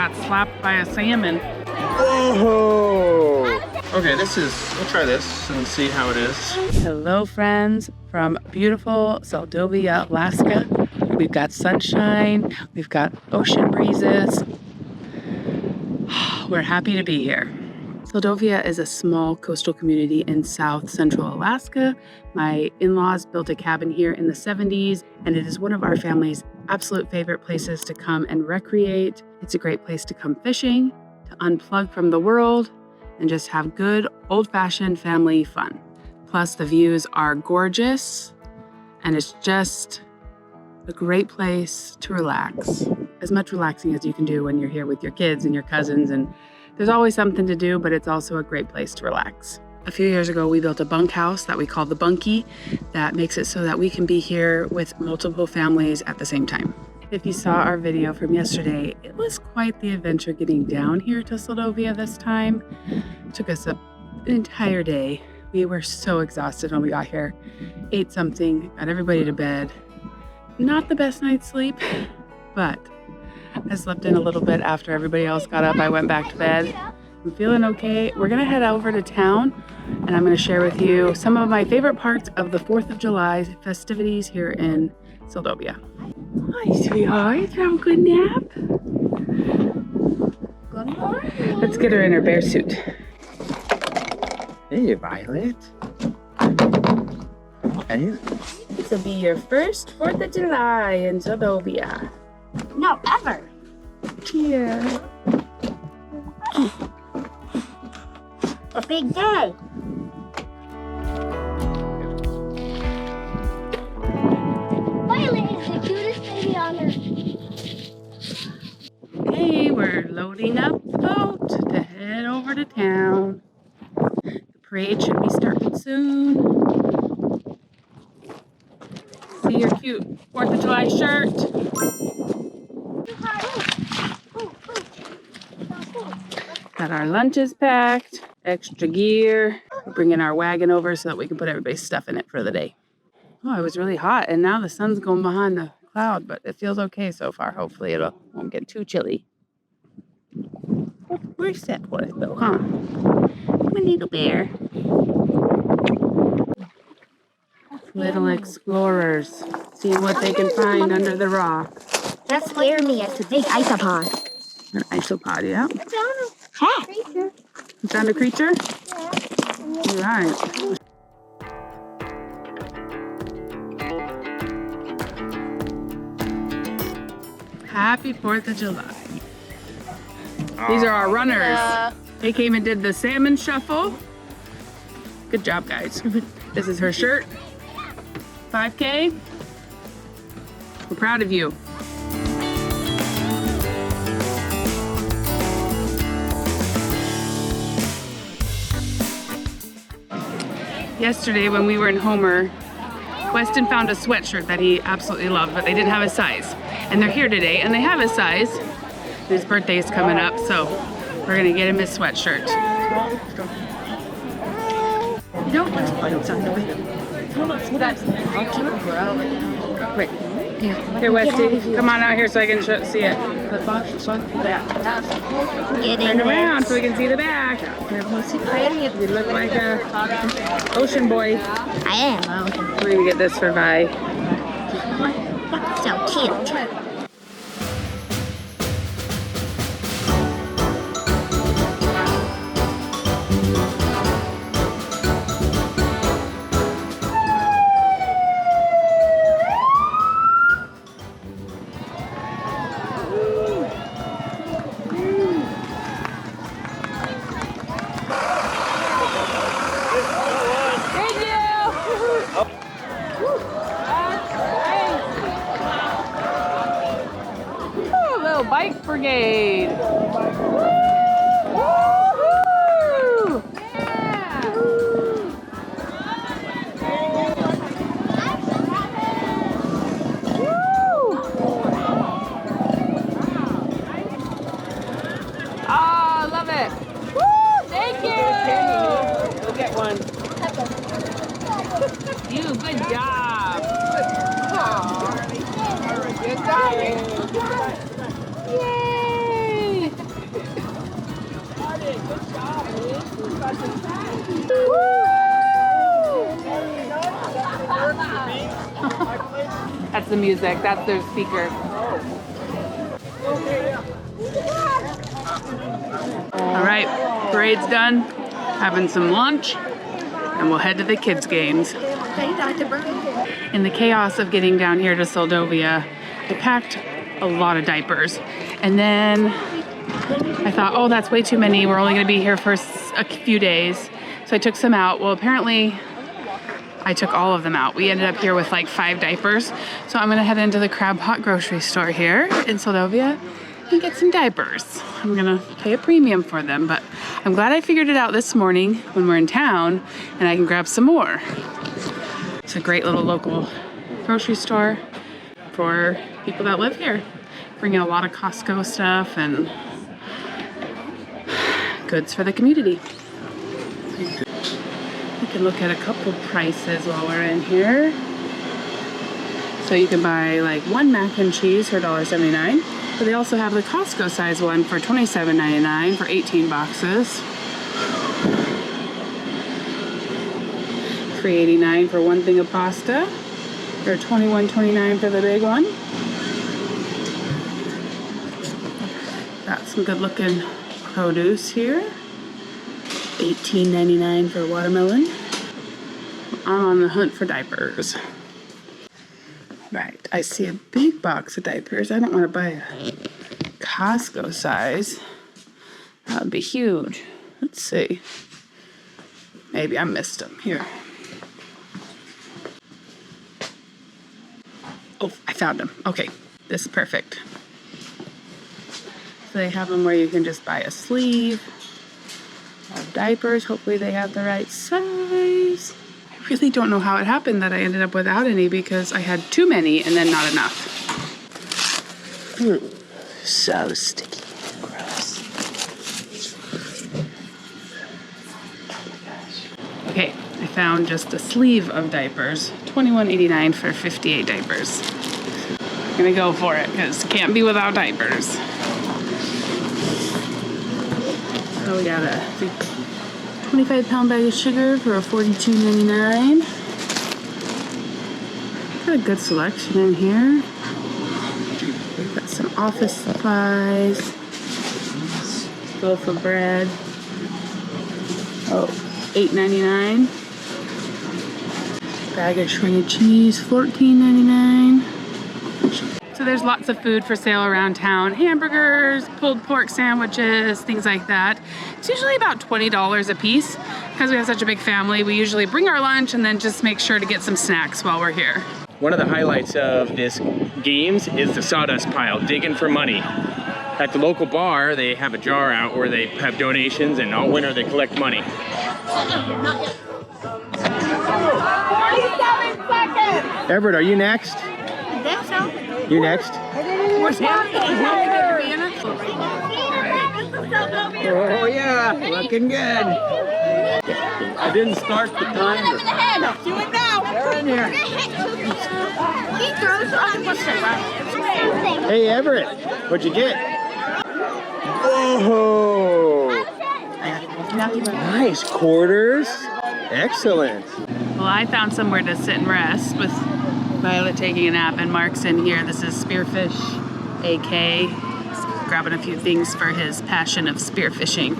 got slapped by a salmon. Oh! Okay, we'll try this and see how it is. Hello friends from beautiful Seldovia, Alaska. We've got sunshine, we've got ocean breezes. We're happy to be here. Seldovia is a small coastal community in South Central Alaska. My in-laws built a cabin here in the 70s, and it is one of our family's absolute favorite places to come and recreate. It's a great place to come fishing, to unplug from the world, and just have good old-fashioned family fun. Plus, the views are gorgeous, and it's just a great place to relax. As much relaxing as you can do when you're here with your kids and your cousins, and there's always something to do, but it's also a great place to relax. A few years ago, we built a bunkhouse that we call the Bunkie that makes it so that we can be here with multiple families at the same time. If you saw our video from yesterday, it was quite the adventure getting down here to Seldovia this time. It took us an entire day. We were so exhausted when we got here. Ate something, got everybody to bed. Not the best night's sleep, but I slept in a little bit after everybody else got up. I went back to bed. I'm feeling okay. We're gonna head over to town and I'm gonna share with you some of my favorite parts of the 4th of July festivities here in Seldovia. Hi, sweetheart. Did you have a good nap? Good morning. Let's get her in her bear suit. Hey, Violet. Hey. This will be your first 4th of July in Seldovia. No, ever. Yeah. A big day. Violet is the cutest baby on earth. Okay, we're loading up the boat to head over to town. The parade should be starting soon. See your cute 4th of July shirt. Got our lunches packed, extra gear. We're bringing our wagon over so that we can put everybody's stuff in it for the day. Oh, it was really hot, and now the sun's going behind the cloud, but it feels okay so far. Hopefully it won't get too chilly. Where's that boy, though, huh? My little bear. Little explorers, seeing what they can find under the rock. That scared me. It's a big isopod. An isopod, yeah. Hey. You found a creature? All right. Happy 4th of July. These are our runners. They came and did the salmon shuffle. Good job, guys. This is her shirt. 5K. We're proud of you. Yesterday when we were in Homer, Weston found a sweatshirt that he absolutely loved, but they didn't have his size. And they're here today and they have his size. His birthday is coming up, so we're gonna get him his sweatshirt. You don't want to find something. Wait. Here, Westy, come on out here so I can see it. Turn around so we can see the back. You look like a ocean boy. I am. We're gonna get this for Vi. So cute. Bike Brigade. Woo-hoo! Yeah. Woo! Oh, love it. Woo! Thank you. Go get one. You, good job. Good job. Yay! That's the music. That's their speaker. All right, parade's done. Having some lunch, and we'll head to the kids' games. In the chaos of getting down here to Seldovia, I packed a lot of diapers. And then I thought, oh, that's way too many. We're only gonna be here for a few days. So I took some out. Well, apparently I took all of them out. We ended up here with like 5 diapers. So I'm gonna head into the Crab Pot grocery store here in Seldovia and get some diapers. I'm gonna pay a premium for them, but I'm glad I figured it out this morning when we're in town and I can grab some more. It's a great little local grocery store for people that live here. Bring in a lot of Costco stuff and goods for the community. We can look at a couple prices while we're in here. So you can buy like 1 mac and cheese for $1.79, but they also have the Costco size one for $27.99 for 18 boxes. $3.89 for 1 thing of pasta, or $21.29 for the big one. Got some good looking produce here. $18.99 for watermelon. I'm on the hunt for diapers. Right, I see a big box of diapers. I don't want to buy a Costco size. That would be huge. Let's see. Maybe I missed them. Here. Oh, I found them. Okay, this is perfect. So they have them where you can just buy a sleeve of diapers. Hopefully they have the right size. I really don't know how it happened that I ended up without any because I had too many and then not enough. So sticky. Gross. Okay, I found just a sleeve of diapers. $21.89 for 58 diapers. I'm gonna go for it because can't be without diapers. So we got a 25-pound bag of sugar for $42.99. Got a good selection in here. We've got some office supplies. Loaf of bread. Oh, $8.99. Bag of shredded cheese, $14.99. So there's lots of food for sale around town. Hamburgers, pulled pork sandwiches, things like that. It's usually about $20 a piece. Because we have such a big family, we usually bring our lunch and then just make sure to get some snacks while we're here. One of the highlights of this games is the sawdust pile, digging for money. At the local bar, they have a jar out where they have donations, and all winter they collect money. 47 seconds. Everett, are you next? I think so. You next? Where's Hamm? Oh yeah, looking good. I didn't start the timer. Do it now. They're in here. He throws on the Hey Everett, what'd you get? Whoa! Nice quarters. Excellent. Well, I found somewhere to sit and rest with Violet taking a nap and Mark's in here. This is Spearfish AK. He's grabbing a few things for his passion of spearfishing.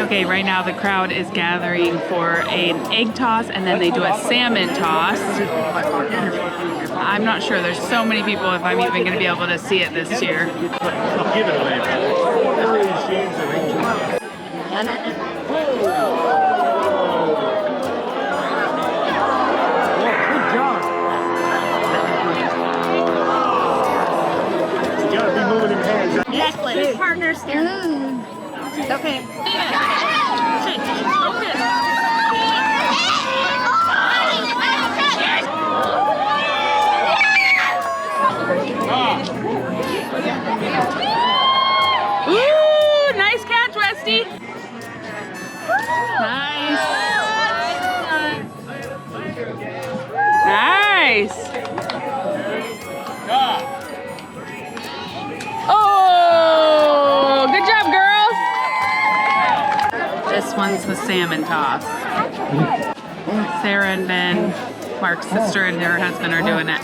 Okay, right now the crowd is gathering for an egg toss and then they do a salmon toss. I'm not sure, there's so many people if I'm even going to be able to see it this year. I'll give it away. Good job. You gotta be moving your hands. Necklace. Partners there. Okay. salmon toss. Sarah and Ben, Mark's sister and her husband are doing it.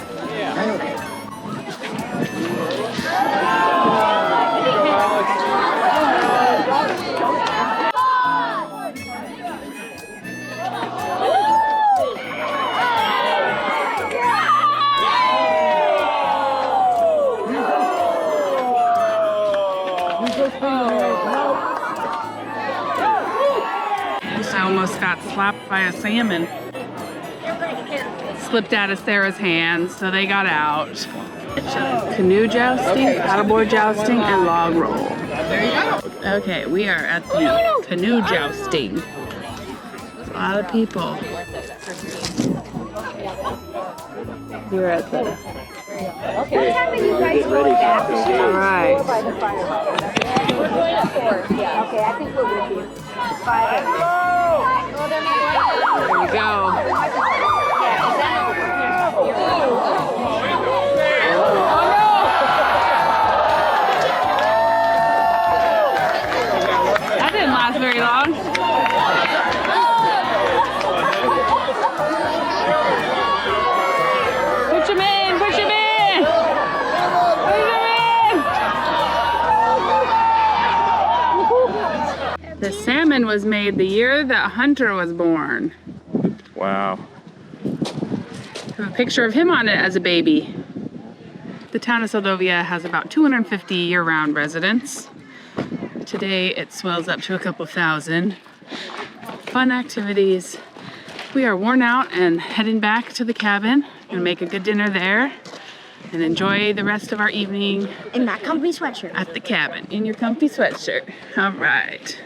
I almost got slapped by a salmon. Slipped out of Sarah's hands, so they got out. Canoe jousting, paddleboard jousting, and log roll. There you go. Okay, we are at the canoe jousting. A lot of people. We're at the... What time are you guys going back? All right. Okay, I think we're with you. 5. There we go. That didn't last very long. Push him in, push him in! Push him in! The salmon was made the year that Hunter was born. Wow. I have a picture of him on it as a baby. The town of Seldovia has about 250 year-round residents. Today it swells up to a couple thousand. Fun activities. We are worn out and heading back to the cabin and make a good dinner there and enjoy the rest of our evening In that comfy sweatshirt. at the cabin in your comfy sweatshirt. All right.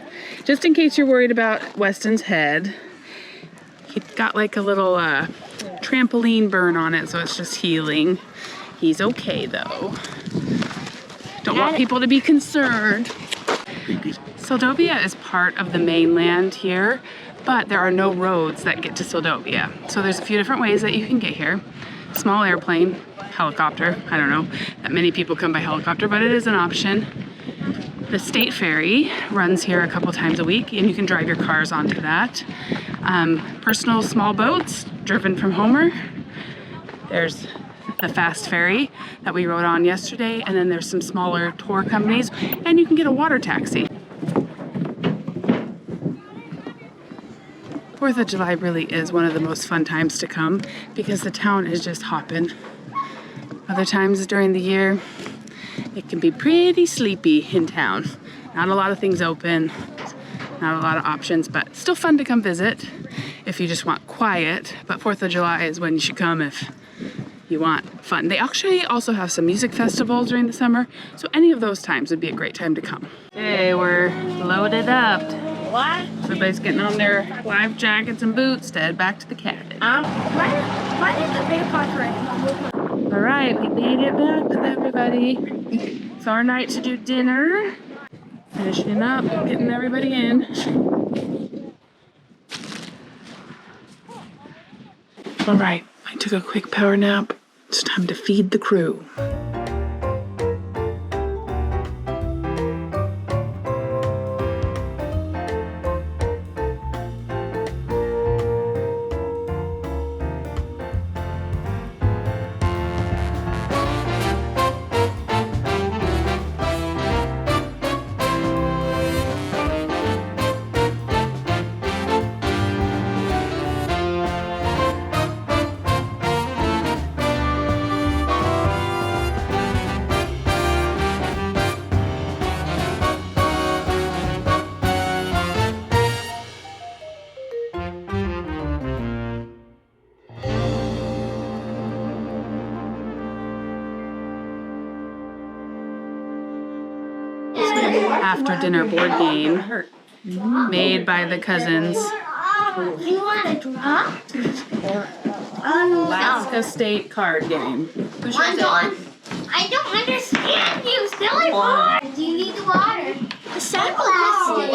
Just in case you're worried about Weston's head, he got like a little trampoline burn on it, so it's just healing. He's okay though. Don't want people to be concerned. Seldovia is part of the mainland here, but there are no roads that get to Seldovia. So there's a few different ways that you can get here. Small airplane, helicopter. I don't know that many people come by helicopter, but it is an option. The state ferry runs here a couple times a week, and you can drive your cars onto that. Personal small boats driven from Homer. There's the fast ferry that we rode on yesterday, and then there's some smaller tour companies, and you can get a water taxi. 4th of July really is one of the most fun times to come because the town is just hopping. Other times during the year, it can be pretty sleepy in town. Not a lot of things open, not a lot of options, but still fun to come visit if you just want quiet. But 4th of July is when you should come if you want fun. They actually also have some music festivals during the summer, so any of those times would be a great time to come. Hey, we're loaded up. What? Everybody's getting on their life jackets and boots to head back to the cabin. Why did the big pot right? All right, we made it back with everybody. It's our night to do dinner. Finishing up, getting everybody in. All right, I took a quick power nap. It's time to feed the crew. After dinner board game made by the cousins. You want to draw? Alaska State card game. I don't understand you, silly boy. Do you need the water? The sunglasses.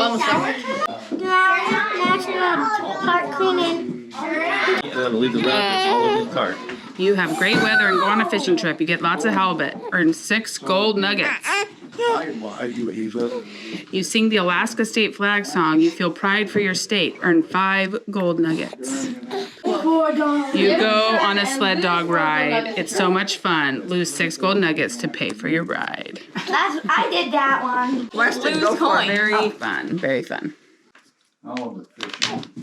National Park cleaning. You want to leave the rapids all over the cart. You have great weather and go on a fishing trip. You get lots of halibut. Earn 6 gold nuggets. You sing the Alaska state flag song. You feel pride for your state. Earn 5 gold nuggets. You go on a sled dog ride. It's so much fun. Lose 6 gold nuggets to pay for your ride. I did that one. Weston, go for it. Very fun. Very fun.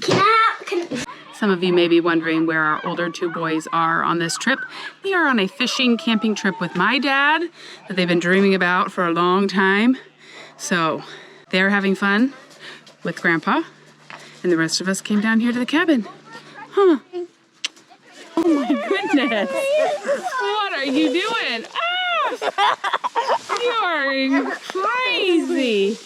Can Some of you may be wondering where our older 2 boys are on this trip. They are on a fishing camping trip with my dad that they've been dreaming about for a long time. So they're having fun with Grandpa, and the rest of us came down here to the cabin. Huh. Oh my goodness. What are you doing? Ah! You are crazy.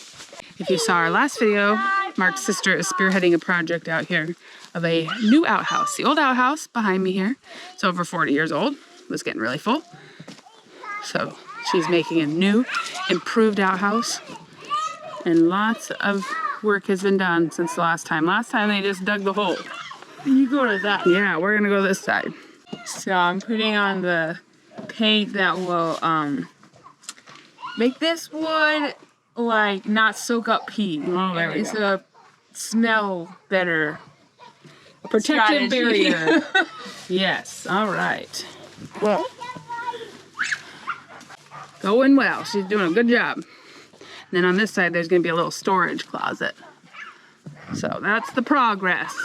If you saw our last video, Mark's sister is spearheading a project out here of a new outhouse. The old outhouse behind me here, it's over 40 years old, was getting really full. So she's making a new, improved outhouse. And lots of work has been done since the last time. Last time they just dug the hole. You go to that. Yeah, we're gonna go this side. So I'm putting on the paint that will make this wood like not soak up heat. Oh, there we It's go. a smell better. Protective strategy. barrier. Yes, all right. Well, Going well. She's doing a good job. And then on this side, there's going to be a little storage closet. So that's the progress.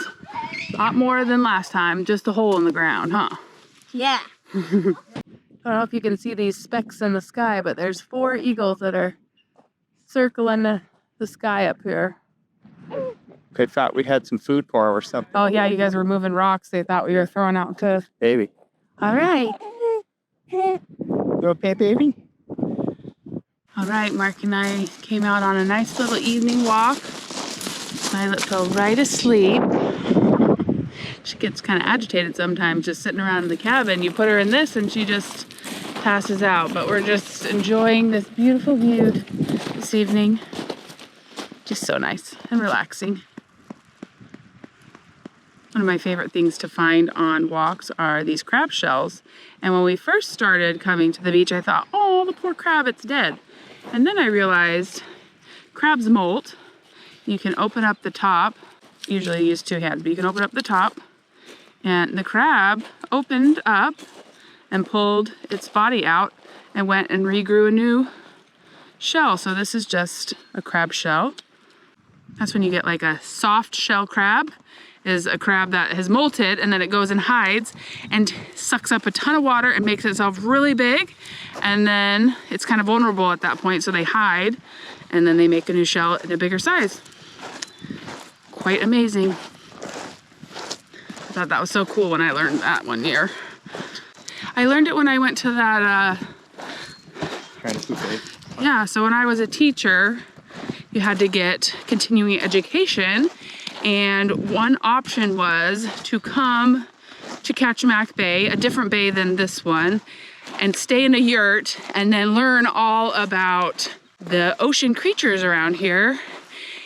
A lot more than last time, just a hole in the ground, huh? Yeah. I don't know if you can see these specks in the sky, but there's 4 eagles that are circling the sky up here. They thought we had some food for 'em or something. Oh yeah, you guys were moving rocks. They thought we were throwing out to... Baby. All right. You okay, baby? All right, Mark and I came out on a nice little evening walk. Violet fell right asleep. She gets kind of agitated sometimes just sitting around in the cabin. You put her in this and she just passes out. But we're just enjoying this beautiful view this evening. Just so nice and relaxing. One of my favorite things to find on walks are these crab shells. And when we first started coming to the beach, I thought, oh, the poor crab, it's dead. And then I realized crabs molt. You can open up the top. Usually you use 2 hands, but you can open up the top. And the crab opened up and pulled its body out and went and regrew a new shell. So this is just a crab shell. That's when you get like a soft shell crab, is a crab that has molted and then it goes and hides and sucks up a ton of water and makes itself really big. And then it's kind of vulnerable at that point, so they hide and then they make a new shell in a bigger size. Quite amazing. I thought that was so cool when I learned that one year. I learned it when I went to that, yeah, so when I was a teacher, you had to get continuing education, and one option was to come to Kachemak Bay, a different bay than this one, and stay in a yurt and then learn all about the ocean creatures around here.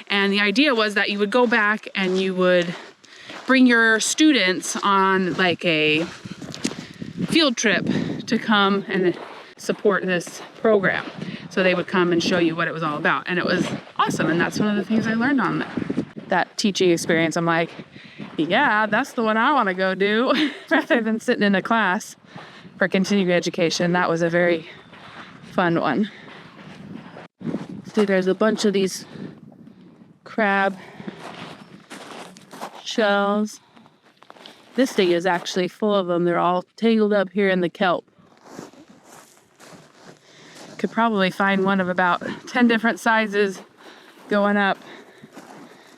And the idea was that you would go back and you would bring your students on like a field trip to come and support this program. So they would come and show you what it was all about. And it was awesome. And that's one of the things I learned on that teaching experience. I'm like, yeah, that's the one I want to go do rather than sitting in a class for continuing education. That was a very fun one. See, there's a bunch of these crab shells. This thing is actually full of them. They're all tangled up here in the kelp. Could probably find one of about 10 different sizes going up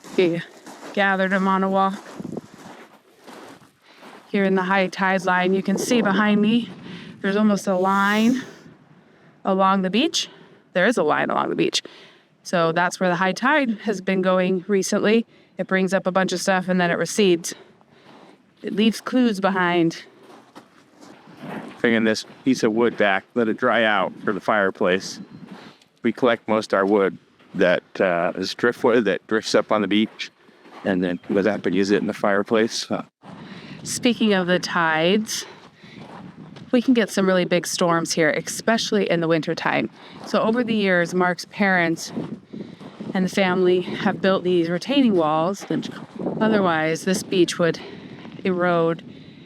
if you gathered them on a walk. Here in the high tide line, you can see behind me, there's almost a line along the beach. There is a line along the beach. So that's where the high tide has been going recently. It brings up a bunch of stuff and then it recedes. It leaves clues behind. Bringing this piece of wood back, let it dry out for the fireplace. We collect most our wood that is driftwood that drifts up on the beach, and then with that, but use it in the fireplace. Speaking of the tides, we can get some really big storms here, especially in the wintertime. So over the years, Mark's parents and the family have built these retaining walls. Otherwise, this beach would erode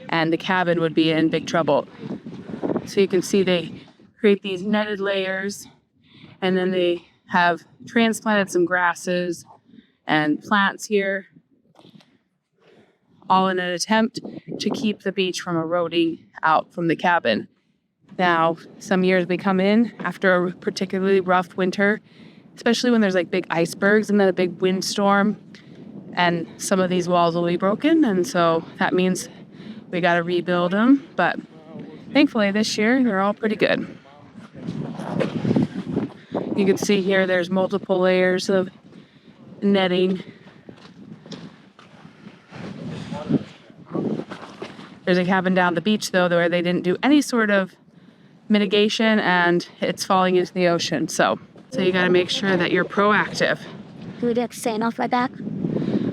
and the cabin would be in big trouble. So you can see they create these netted layers, and then they have transplanted some grasses and plants here, all in an attempt to keep the beach from eroding out from the cabin. Now, some years we come in after a particularly rough winter, especially when there's like big icebergs and then a big windstorm, and some of these walls will be broken, and so that means we got to rebuild them. But thankfully this year they're all pretty good. You can see here there's multiple layers of netting. There's a cabin down the beach though where they didn't do any sort of mitigation and it's falling into the ocean. So you got to make sure that you're proactive. Do we get sand off my back?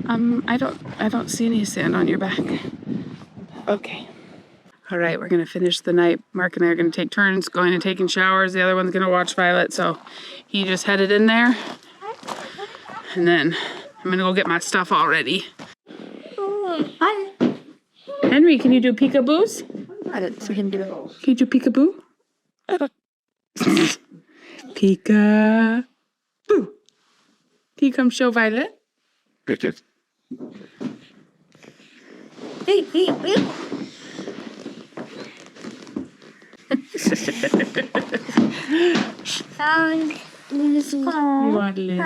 I don't see any sand on your back. Okay. All right, we're gonna finish the night. Mark and I are gonna take turns going and taking showers. The other one's gonna watch Violet, so he just headed in there. And then I'm gonna go get my stuff all ready. Hi. Henry, can you do peekaboos? I don't see him do it. Can you do peekaboo? Peekaboo. Can you come show Violet? Hey, hey, hey. Hug. You want Lizzie?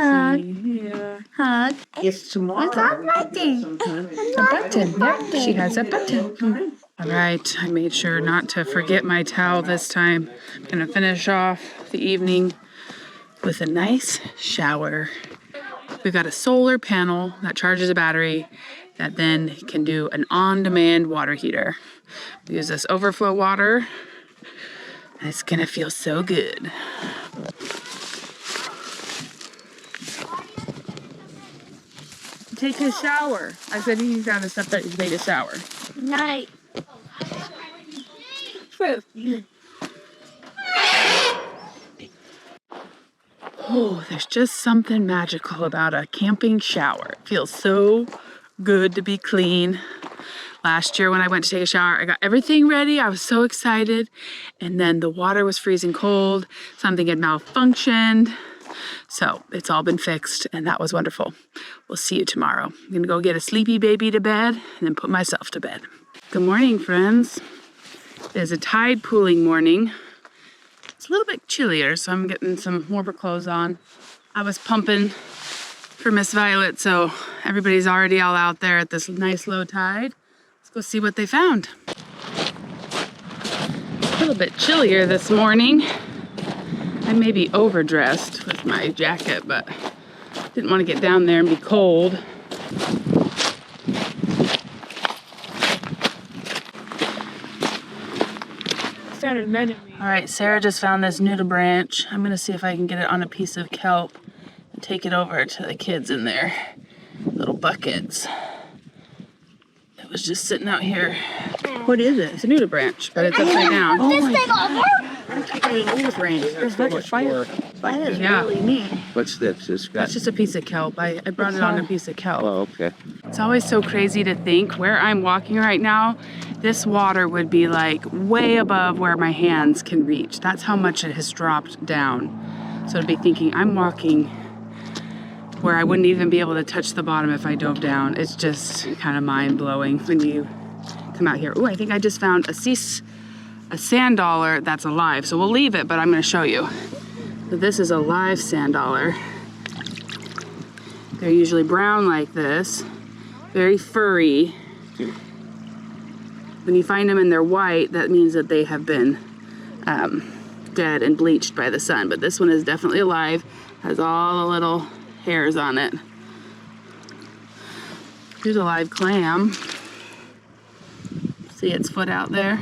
Yeah. Hug. It's tomorrow. Hug my thing. A button. Yep, she has a button. All right, I made sure not to forget my towel this time. I'm gonna finish off the evening with a nice shower. We've got a solar panel that charges a battery that then can do an on-demand water heater. We use this overflow water. It's gonna feel so good. Take a shower. I said he's got to step that he's made a shower. Night. Oh, there's just something magical about a camping shower. It feels so good to be clean. Last year when I went to take a shower, I got everything ready. I was so excited. And then the water was freezing cold. Something had malfunctioned. So it's all been fixed, and that was wonderful. We'll see you tomorrow. I'm gonna go get a sleepy baby to bed and then put myself to bed. Good morning, friends. It's a tide pooling morning. It's a little bit chillier, so I'm getting some warmer clothes on. I was pumping for Miss Violet, so everybody's already all out there at this nice low tide. Let's go see what they found. A little bit chillier this morning. I may be overdressed with my jacket, but didn't want to get down there and be cold. All right, Sarah just found this noodle branch. I'm gonna see if I can get it on a piece of kelp and take it over to the kids in their little buckets. It was just sitting out here. What is it? It's a noodle branch, but it's upside down. This thing over. Yeah. Really neat. What's this? That's just a piece of kelp. I brought it on a piece of kelp. Oh, okay. It's always so crazy to think where I'm walking right now, this water would be like way above where my hands can reach. That's how much it has dropped down. So to be thinking I'm walking where I wouldn't even be able to touch the bottom if I dove down. It's just kind of mind blowing when you come out here. Oh, I think I just found a sand dollar that's alive. So we'll leave it, but I'm gonna show you. So this is a live sand dollar. They're usually brown like this, very furry. When you find them and they're white, that means that they have been dead and bleached by the sun. But this one is definitely alive, has all the little hairs on it. Here's a live clam. See its foot out there?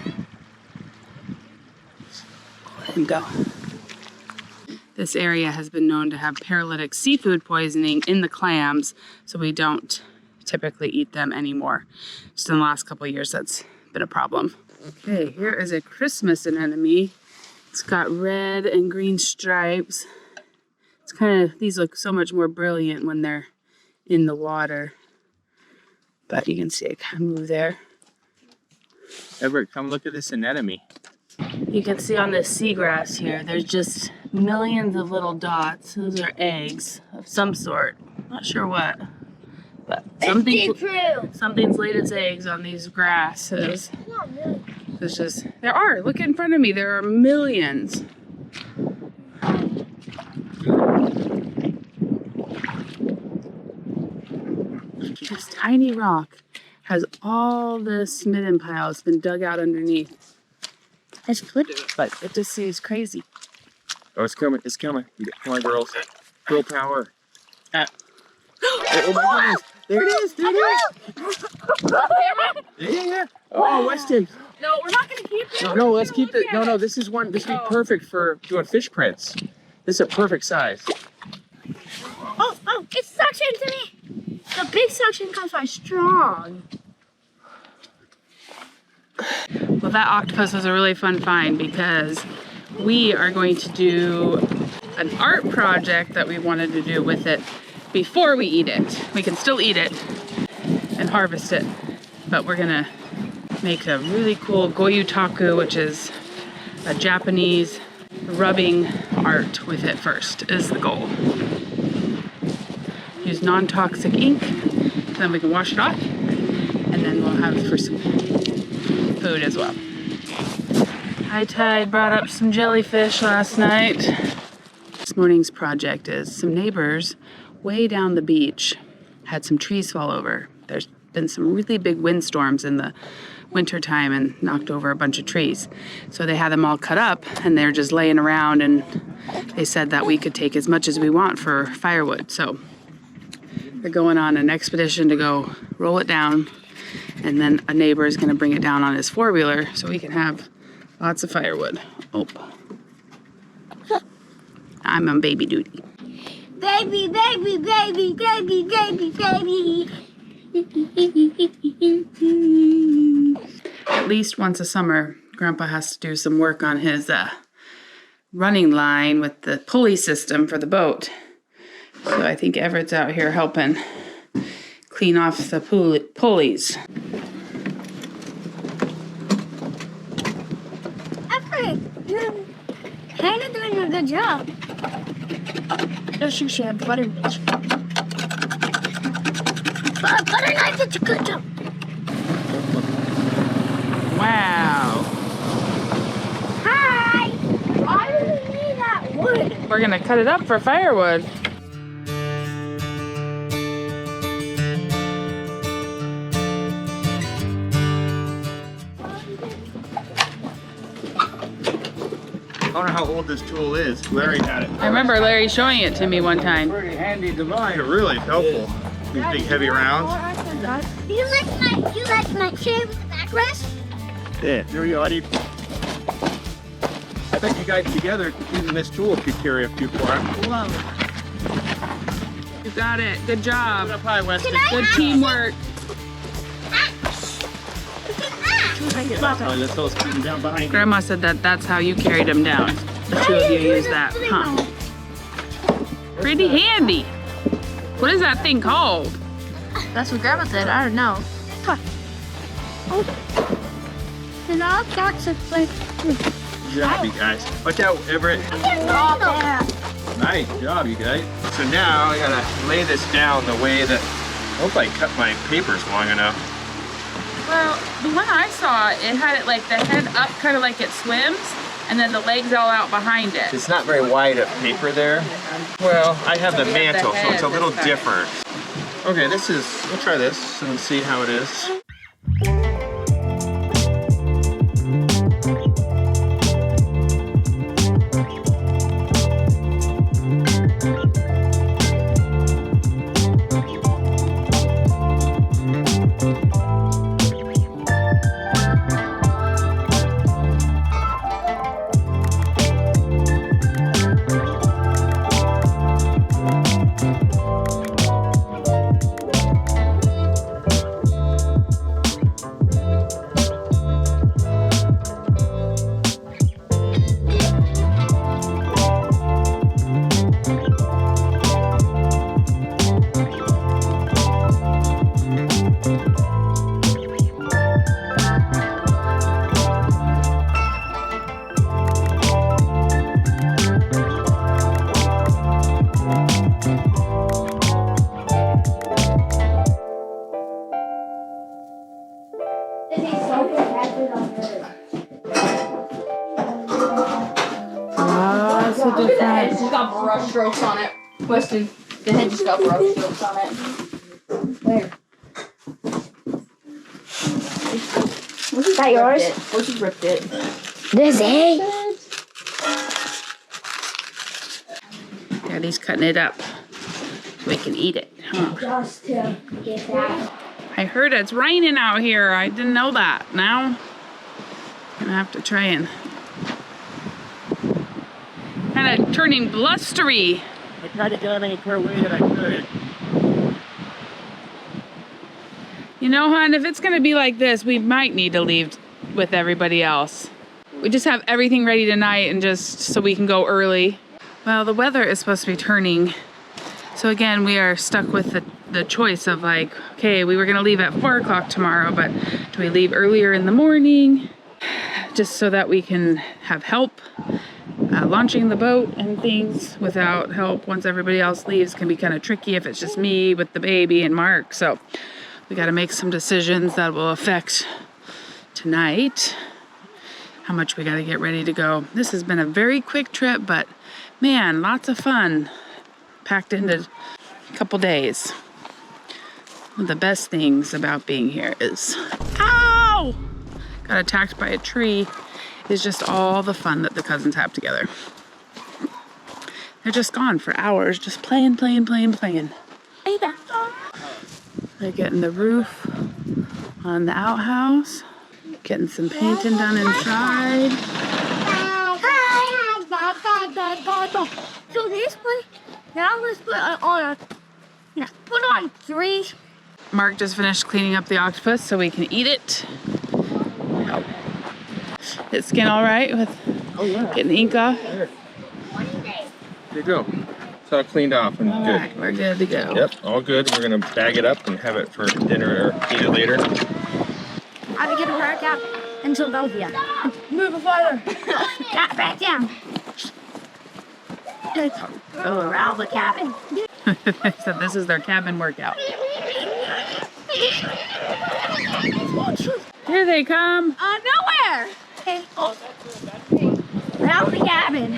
Let him go. This area has been known to have paralytic seafood poisoning in the clams, so we don't typically eat them anymore. Just in the last couple of years, that's been a problem. Okay, here is a Christmas anemone. It's got red and green stripes. It's kind of, these look so much more brilliant when they're in the water. But you can see it kind of move there. Everett, come look at this anemone. You can see on this seagrass here, there's just millions of little dots. Those are eggs of some sort. Not sure what. But something's laid its eggs on these grasses. It's just, look in front of me, there are millions. This tiny rock has all this midden piles been dug out underneath. It's pretty, but it just seems crazy. Oh, it's coming. It's coming. Come on, girls. Girl power. Oh my goodness. There it is. There it is. Yeah. Oh, Weston. No, we're not gonna keep it. No, let's keep it. No, this is one. This would be perfect for doing fish prints. This is a perfect size. Oh, it's suction to me. The big suction comes by strong. Well, that octopus was a really fun find because we are going to do an art project that we wanted to do with it before we eat it. We can still eat it and harvest it, but we're gonna make a really cool goyutaku, which is a Japanese rubbing art with it first, is the goal. Use non-toxic ink, then we can wash it off, and then we'll have it for some food as well. High tide brought up some jellyfish last night. This morning's project is some neighbors way down the beach had some trees fall over. There's been some really big windstorms in the wintertime and knocked over a bunch of trees. So they had them all cut up and they're just laying around, and they said that we could take as much as we want for firewood. So they're going on an expedition to go roll it down, and then a neighbor is going to bring it down on his four-wheeler so we can have lots of firewood. Oh, I'm on baby duty. Baby, baby, baby, baby, baby, baby. At least once a summer, Grandpa has to do some work on his running line with the pulley system for the boat. So I think Everett's out here helping clean off the pulleys. Everett, you're kind of doing a good job. Yes, you should. Butter knife. Butter knife did a good job. Wow. Hi. Why do we need that wood? We're gonna cut it up for firewood. I don't know how old this tool is. Larry had it. I remember Larry showing it to me one time. Pretty handy device. Really helpful. These big heavy rounds. Do you like my chair with the backrest? Yeah, there you go. I bet you guys together using this tool could carry a few for him. Whoa. You got it. Good job. Up high, Weston. Good teamwork. Oh, that's all sitting down behind you. Grandma said that that's how you carried him down. The two of you use that, huh? Pretty handy. What is that thing called? That's what Grandma said. I don't know. And all sorts of like. Good job, you guys. Watch out, Everett. Nice job, you guys. So now I gotta lay this down the way that. I hope I cut my papers long enough. Well, the one I saw, it had it like the head up, kind of like it swims, and then the legs all out behind it. It's not very wide of paper there. Well, I have the mantle, so it's a little different. Okay, we'll try this and see how it is. a different. It's just got brush strokes on it. Weston, the head just got brush strokes on it. Where? Is that yours? Where's ripped it? This egg. Daddy's cutting it up so we can eat it. Huh? Just to get that. I heard it's raining out here. I didn't know that. Now, gonna have to try and kind of turning blustery. I tried to get any clear way that I could. You know, hon, if it's gonna be like this, we might need to leave with everybody else. We just have everything ready tonight and just so we can go early. Well, the weather is supposed to be turning. So again, we are stuck with the choice of like, okay, we were gonna leave at 4 o'clock tomorrow, but do we leave earlier in the morning? Just so that we can have help launching the boat and things. Without help, once everybody else leaves, can be kind of tricky if it's just me with the baby and Mark. So we got to make some decisions that will affect tonight, how much we got to get ready to go. This has been a very quick trip, but man, lots of fun packed into a couple days. One of the best things about being here is, ow! Got attacked by a tree, is just all the fun that the cousins have together. They're just gone for hours, just playing. They're getting the roof on the outhouse, getting some painting done inside. So this one, now let's put on 3. Mark just finished cleaning up the octopus so we can eat it. Its skin all right with getting the ink off? There you go. It's all cleaned off and All good. right, we're good to go. Yep, all good. We're gonna bag it up and have it for dinner or eat it later. How to get a workout in Seldovia. Move it farther. Got back down. Go around the cabin. So this is their cabin workout. Here they come. Nowhere. Around the cabin.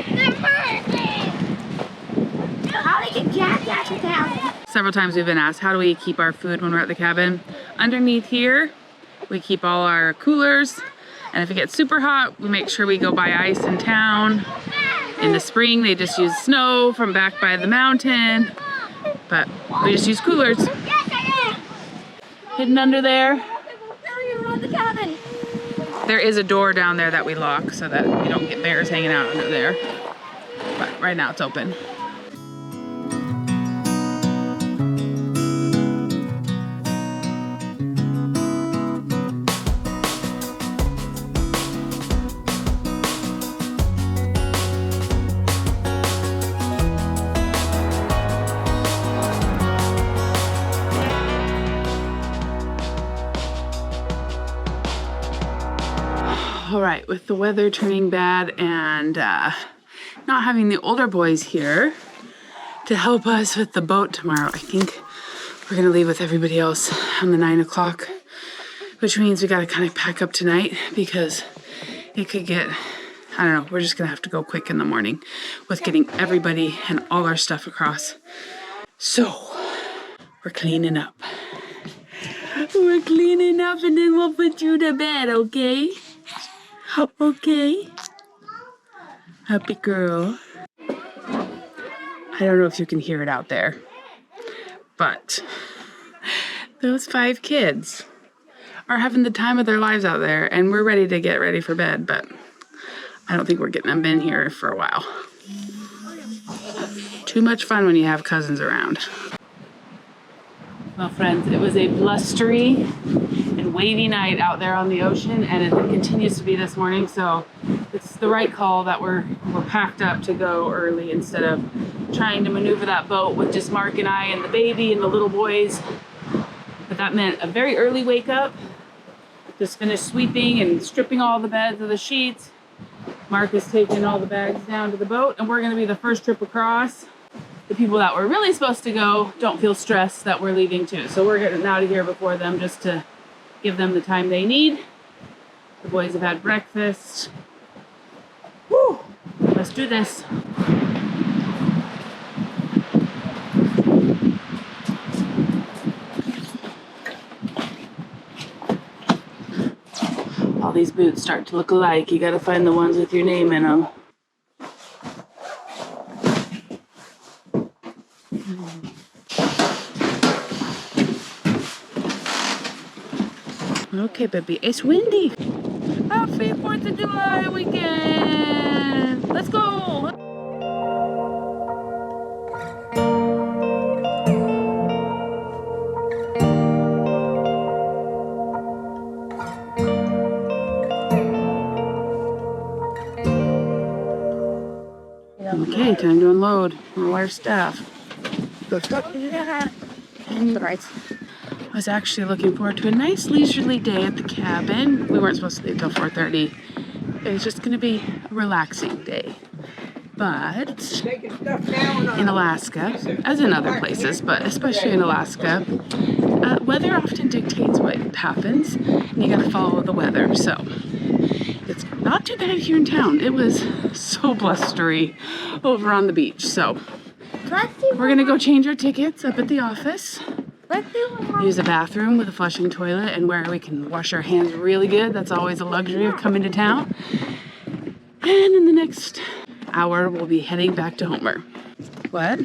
How they get jacked at your cabin. Several times we've been asked, how do we keep our food when we're at the cabin? Underneath here, we keep all our coolers. And if it gets super hot, we make sure we go buy ice in town. In the spring, they just use snow from back by the mountain. But we just use coolers. Hidden under there. There is a door down there that we lock so that you don't get bears hanging out under there. But right now it's open. All right, with the weather turning bad and not having the older boys here to help us with the boat tomorrow, I think we're gonna leave with everybody else on the 9 o'clock, which means we gotta kind of pack up tonight because it could get, I don't know, we're just gonna have to go quick in the morning with getting everybody and all our stuff across. So, we're cleaning up. We're cleaning up and then we'll put you to bed, okay? Okay. Happy girl. I don't know if you can hear it out there, but those 5 kids are having the time of their lives out there, and we're ready to get ready for bed, but I don't think we're getting them in here for a while. Too much fun when you have cousins around. Well, friends, it was a blustery and wavy night out there on the ocean, and it continues to be this morning, so it's the right call that we're packed up to go early instead of trying to maneuver that boat with just Mark and I and the baby and the little boys. But that meant a very early wake up, just finished sweeping and stripping all the beds of the sheets. Mark is taking all the bags down to the boat, and we're gonna be the first trip across. The people that were really supposed to go don't feel stressed that we're leaving too. So we're getting out of here before them just to give them the time they need. The boys have had breakfast. Woo! Let's do this. these boots start to look alike. You gotta find the ones with your name in them. Okay, baby, it's windy. Happy 4th of July weekend. Let's go. Okay, time to unload all our stuff. I was actually looking forward to a nice leisurely day at the cabin. We weren't supposed to leave till 4:30. It was just gonna be a relaxing day. But in Alaska, as in other places, but especially in Alaska, weather often dictates what happens, and you gotta follow the weather. So it's not too bad here in town. It was so blustery over on the beach. So we're gonna go change our tickets up at the office. Use a bathroom with a flushing toilet and where we can wash our hands really good. That's always a luxury of coming to town. And in the next hour, we'll be heading back to Homer. What?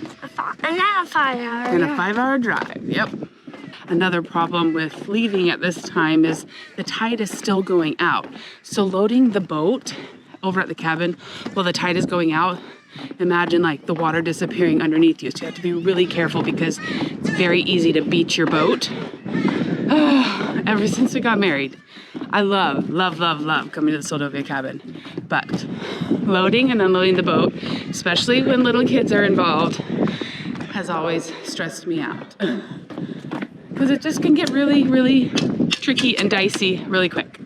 Another 5 hours. And a 5-hour drive, yep. Another problem with leaving at this time is the tide is still going out. So loading the boat over at the cabin while the tide is going out, imagine like the water disappearing underneath you. So you have to be really careful because it's very easy to beach your boat. Ever since we got married, I love coming to the Seldovia cabin. But loading and unloading the boat, especially when little kids are involved, has always stressed me out. Because it just can get really, really tricky and dicey really quick.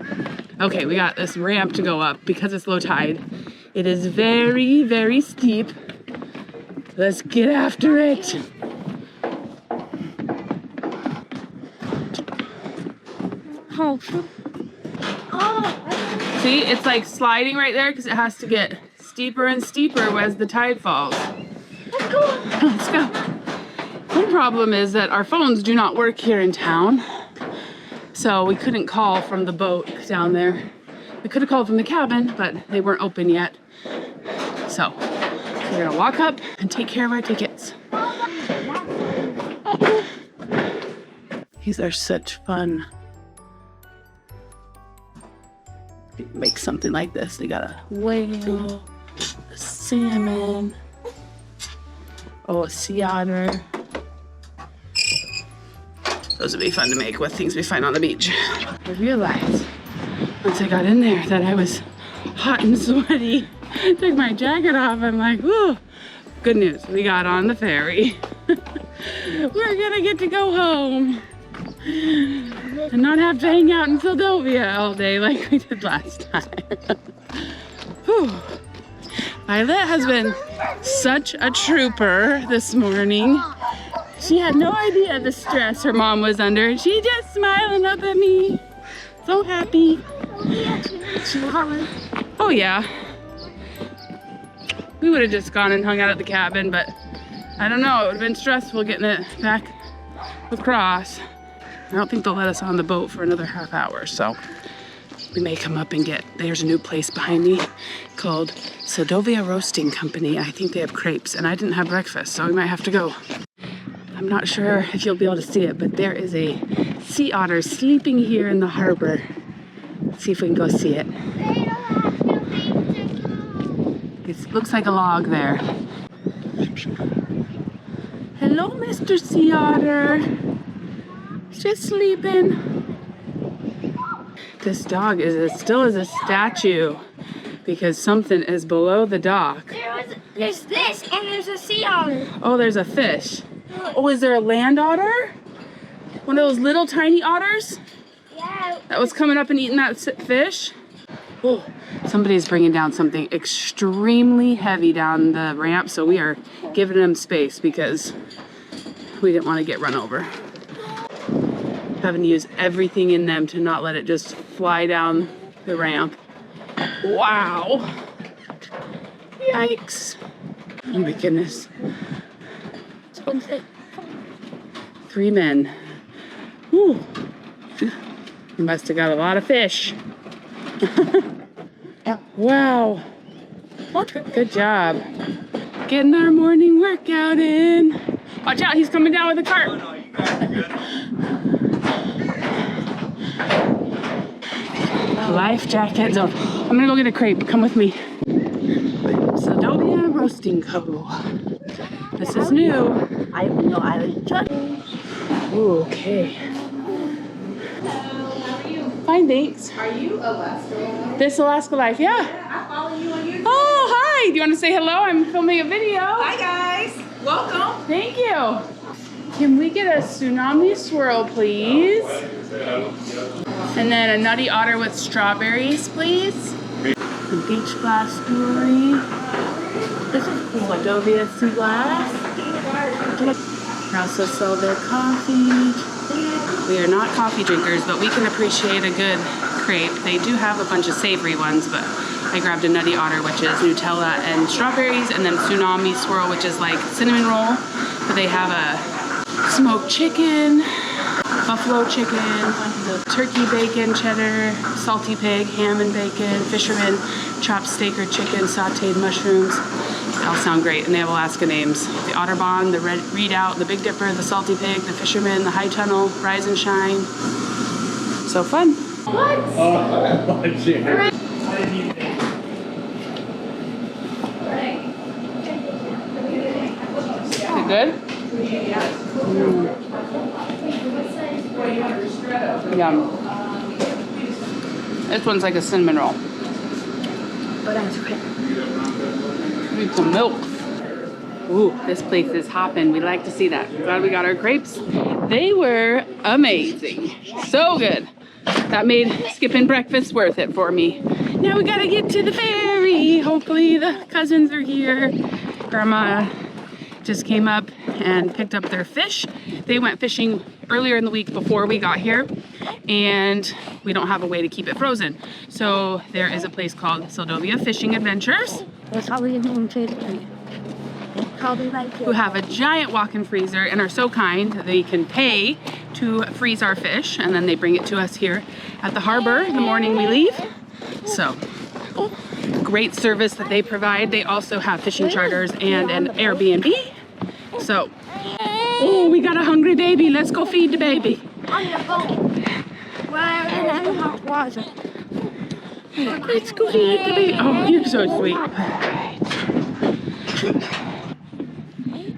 Okay, we got this ramp to go up because it's low tide. It is very, very steep. Let's get after it. See, it's like sliding right there because it has to get steeper and steeper as the tide falls. Let's go. One problem is that our phones do not work here in town. So we couldn't call from the boat down there. We could have called from the cabin, but they weren't open yet. So we're gonna walk up and take care of our tickets. These are such fun. Make something like this. They got a whale, a salmon, a sea otter. Those would be fun to make with things we find on the beach. I realized once I got in there that I was hot and sweaty. I took my jacket off. I'm like, whew. Good news, we got on the ferry. We're gonna get to go home and not have to hang out in Seldovia all day like we did last time. Whew. Violet has been such a trooper this morning. She had no idea the stress her mom was under. She just smiling up at me. So happy. Oh yeah. We would have just gone and hung out at the cabin, but I don't know, it would have been stressful getting it back across. I don't think they'll let us on the boat for another half hour, so we may come up and there's a new place behind me called Seldovia Roasting Company. I think they have crepes, and I didn't have breakfast, so we might have to go. I'm not sure if you'll be able to see it, but there is a sea otter sleeping here in the harbor. Let's see if we can go see it. It looks like a log there. Hello, Mr. Sea Otter. Just sleeping. This dog is still as a statue because something is below the dock. There's this, and there's a sea otter. Oh, there's a fish. Oh, is there a land otter? One of those little tiny otters? Yeah. That was coming up and eating that fish? Oh, somebody's bringing down something extremely heavy down the ramp, so we are giving them space because we didn't want to get run over. Having to use everything in them to not let it just fly down the ramp. Wow. Yikes. Oh my goodness. 3 men. Whew. You must have got a lot of fish. Wow. Good job. Getting our morning workout in. Watch out, he's coming down with a cart. Life jacket zone. I'm gonna go get a crepe. Come with me. Seldovia Roasting Co. This is new. I know I was just. Ooh, okay. Fine, thanks. Are you Alaska? This Alaska Life, yeah. I follow you on YouTube. Oh, hi. Do you want to say hello? I'm filming a video. Hi guys. Welcome. Thank you. Can we get a tsunami swirl, please? And then a nutty otter with strawberries, please. The beach glass jewelry. This is cool. Seldovia sea glass. They also sell their coffee. We are not coffee drinkers, but we can appreciate a good crepe. They do have a bunch of savory ones, but I grabbed a nutty otter, which is Nutella and strawberries, and then tsunami swirl, which is like cinnamon roll. But they have a smoked chicken, buffalo chicken, turkey bacon, cheddar, salty pig, ham and bacon, fisherman, chopped steak or chicken, sauteed mushrooms. They all sound great, and they have Alaska names. The Otterbond, the Red Redoubt, the Big Dipper, the Salty Pig, the Fisherman, the High Tunnel, Rise and Shine. So fun. What? Is it good? Yum. This one's like a cinnamon roll. Need some milk. Ooh, this place is hopping. We like to see that. Glad we got our crepes. They were amazing. So good. That made skipping breakfast worth it for me. Now we gotta get to the ferry. Hopefully the cousins are here. Grandma just came up and picked up their fish. They went fishing earlier in the week before we got here, and we don't have a way to keep it frozen. So there is a place called Seldovia Fishing Adventures, who have a giant walk-in freezer and are so kind that they can pay to freeze our fish, and then they bring it to us here at the harbor the morning we leave. So great service that they provide. They also have fishing charters and an Airbnb. So, oh, we got a hungry baby. Let's go feed the baby. On the boat. Where in the hot water. Let's go feed the baby. Oh, you're so sweet.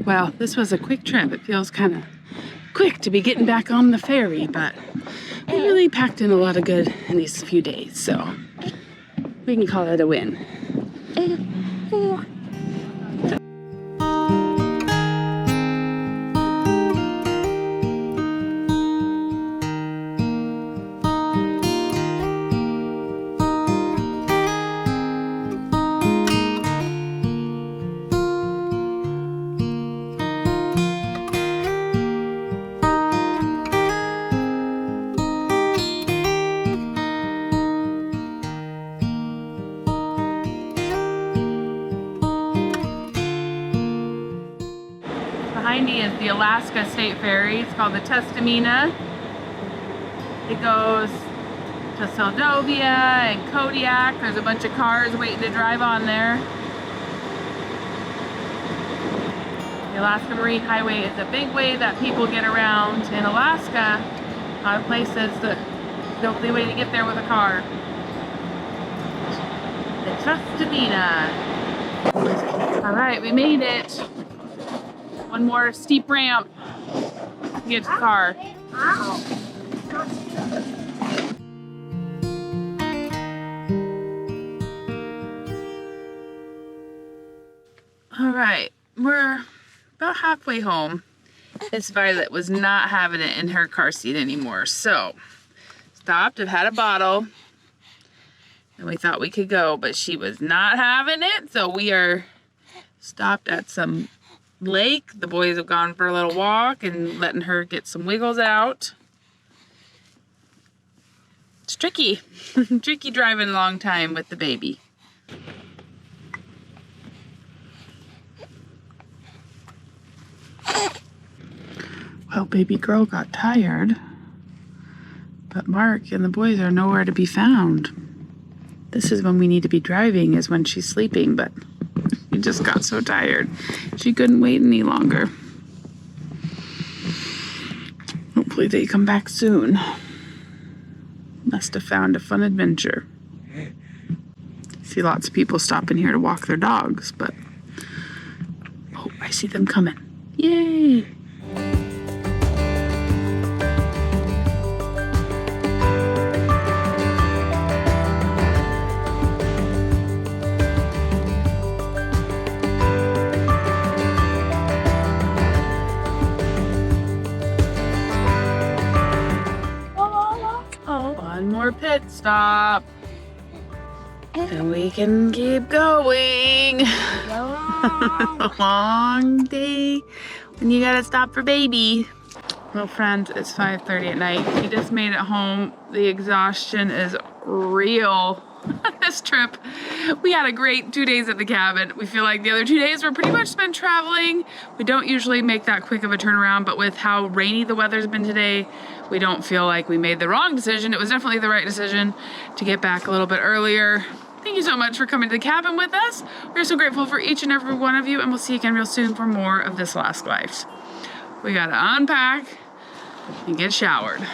Well, this was a quick trip. It feels kind of quick to be getting back on the ferry, but we really packed in a lot of good in these few days, so we can call it a win. Behind me is the Alaska State Ferry. It's called the Testamina. It goes to Seldovia and Kodiak. There's a bunch of cars waiting to drive on there. The Alaska Marine Highway is a big way that people get around in Alaska. A lot of places that the only way to get there with a car. The Testamina. All right, we made it. One more steep ramp to get to the car. All right, we're about halfway home. Miss Violet was not having it in her car seat anymore, so stopped and had a bottle, and we thought we could go, but she was not having it, so we are stopped at some lake. The boys have gone for a little walk and letting her get some wiggles out. It's tricky. Tricky driving a long time with the baby. Well, baby girl got tired, but Mark and the boys are nowhere to be found. This is when we need to be driving, is when she's sleeping, but we just got so tired. She couldn't wait any longer. Hopefully they come back soon. Must have found a fun adventure. See lots of people stopping here to walk their dogs, but oh, I see them coming. Yay! One more pit stop. And we can keep going. A long day when you gotta stop for baby. Well, friends, it's 5:30 at night. We just made it home. The exhaustion is real this trip. We had a great 2 days at the cabin. We feel like the other 2 days were pretty much spent traveling. We don't usually make that quick of a turnaround, but with how rainy the weather's been today, we don't feel like we made the wrong decision. It was definitely the right decision to get back a little bit earlier. Thank you so much for coming to the cabin with us. We're so grateful for each and every one of you, and we'll see you again real soon for more of This Alaska Life. We gotta unpack and get showered.